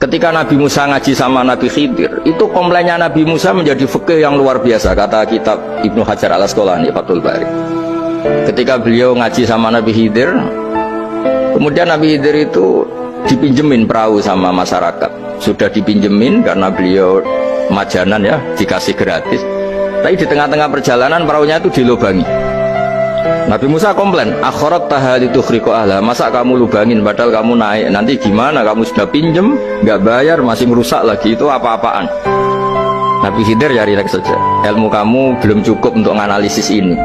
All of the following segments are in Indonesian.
Ketika Nabi Musa ngaji sama Nabi Khidir, itu komplainnya Nabi Musa menjadi fikih yang luar biasa, kata kitab Ibnu Hajar al-Asqalani Fathul Bari. Ketika beliau ngaji sama Nabi Khidir, kemudian Nabi Khidir itu dipinjemin perahu sama masyarakat. Sudah dipinjemin karena beliau majanan ya, dikasih gratis. Tapi di tengah-tengah perjalanan perahunya itu dilubangi. Nabi Musa komplain, akhirat tahali tukhriqu ahla, masa kamu lubangin padahal kamu naik, nanti gimana, kamu sudah pinjem nggak bayar masih merusak lagi, itu apa-apaan. Nabi Khidir ya rileks saja, ilmu kamu belum cukup untuk menganalisis ini.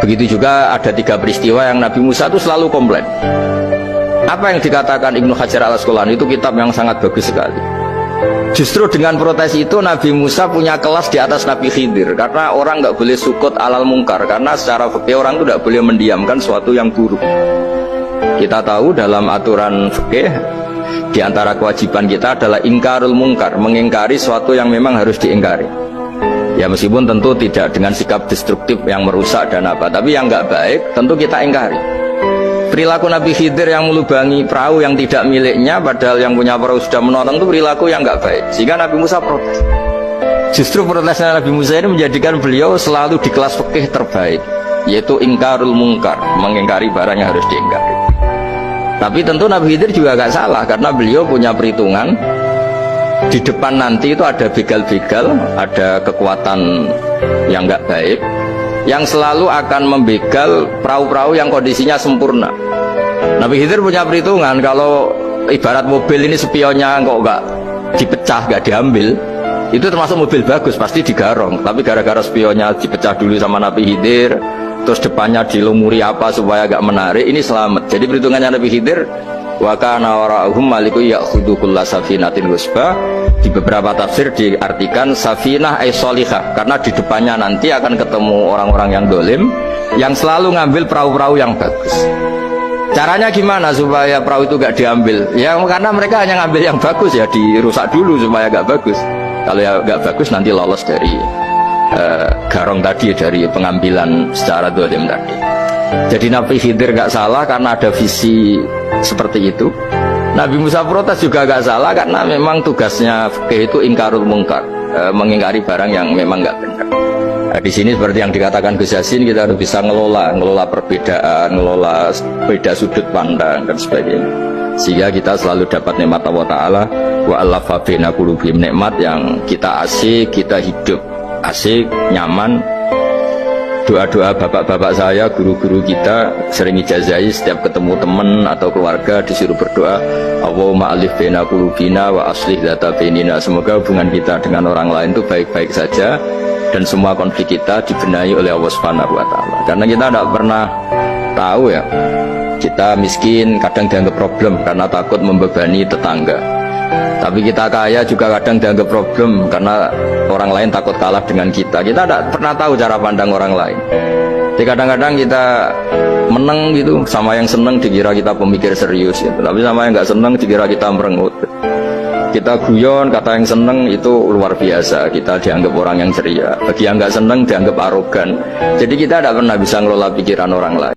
Begitu juga ada 3 peristiwa yang Nabi Musa itu selalu komplain. Apa yang dikatakan Ibnu Hajar al-Asqalani itu kitab yang sangat bagus sekali. Justru dengan protes itu Nabi Musa punya kelas di atas Nabi Khidir, karena orang nggak boleh sukut alal mungkar, karena secara fikih orang itu nggak boleh mendiamkan sesuatu yang buruk. Kita tahu dalam aturan fikih di antara kewajiban kita adalah ingkarul mungkar, mengingkari sesuatu yang memang harus diingkari. Ya meskipun tentu tidak dengan sikap destruktif yang merusak dan apa, tapi yang nggak baik tentu kita ingkari. Perilaku Nabi Khidir yang melubangi perahu yang tidak miliknya, padahal yang punya perahu sudah menotong, itu perilaku yang nggak baik. Sehingga Nabi Musa protes. Justru protesnya Nabi Musa ini menjadikan beliau selalu di kelas fikih terbaik, yaitu ingkarul mungkar, mengingkari barang yang harus diingkari. Tapi tentu Nabi Khidir juga nggak salah, karena beliau punya perhitungan. Di depan nanti itu ada begal-begal, ada kekuatan yang nggak baik, yang selalu akan membegal perahu-perahu yang kondisinya sempurna. Nabi Khidir punya perhitungan, kalau ibarat mobil ini spionnya kok nggak dipecah, nggak diambil, itu termasuk mobil bagus, pasti digarong. Tapi gara-gara spionnya dipecah dulu sama Nabi Khidir, terus depannya dilumuri apa supaya agak menarik, ini selamat. Jadi perhitungannya Nabi Khidir, wa kana wara'uhum maliku ya'khudhu kulla safinatin ghusba. Di beberapa tafsir diartikan safinah ay sholihah, karena di depannya nanti akan ketemu orang-orang yang dolim yang selalu ngambil perahu-perahu yang bagus. Caranya gimana supaya perahu itu gak diambil? Ya karena mereka hanya ngambil yang bagus, ya dirusak dulu supaya gak bagus. Kalau ya gak bagus nanti lolos dari garong tadi, dari pengambilan secara dolim tadi. Jadi Nabi Khidir gak salah karena ada visi seperti itu. Nabi Musa protes juga gak salah karena memang tugasnya fikih itu ingkarul mungkar, mengingkari barang yang memang gak benar. Nah, di sini seperti yang dikatakan Gus Yassin, kita harus bisa ngelola perbedaan, ngelola beda sudut pandang dan sebagainya, sehingga kita selalu dapat nikmat Allah Ta'ala, wa allafa baina qulubihim, nikmat yang kita asik, kita hidup asik, nyaman. Doa-doa bapak-bapak saya, guru-guru kita sering ijazai setiap ketemu teman atau keluarga disuruh berdoa, Allahumma alif baina qulubina wa aslih dzata bainina. Semoga hubungan kita dengan orang lain itu baik-baik saja dan semua konflik kita dibenahi oleh Allah Subhanahu wa taala. Karena kita tidak pernah tahu ya, kita miskin kadang dianggap problem karena takut membebani tetangga. Tapi kita kaya juga kadang dianggap problem karena orang lain takut kalah dengan kita. Kita tidak pernah tahu cara pandang orang lain. Jadi kadang-kadang kita menang gitu, sama yang senang dikira kita pemikir serius gitu. Tapi sama yang nggak senang dikira kita merengut. Kita guyon, kata yang senang itu luar biasa, kita dianggap orang yang ceria. Bagi yang nggak senang dianggap arogan. Jadi kita tidak pernah bisa ngelola pikiran orang lain.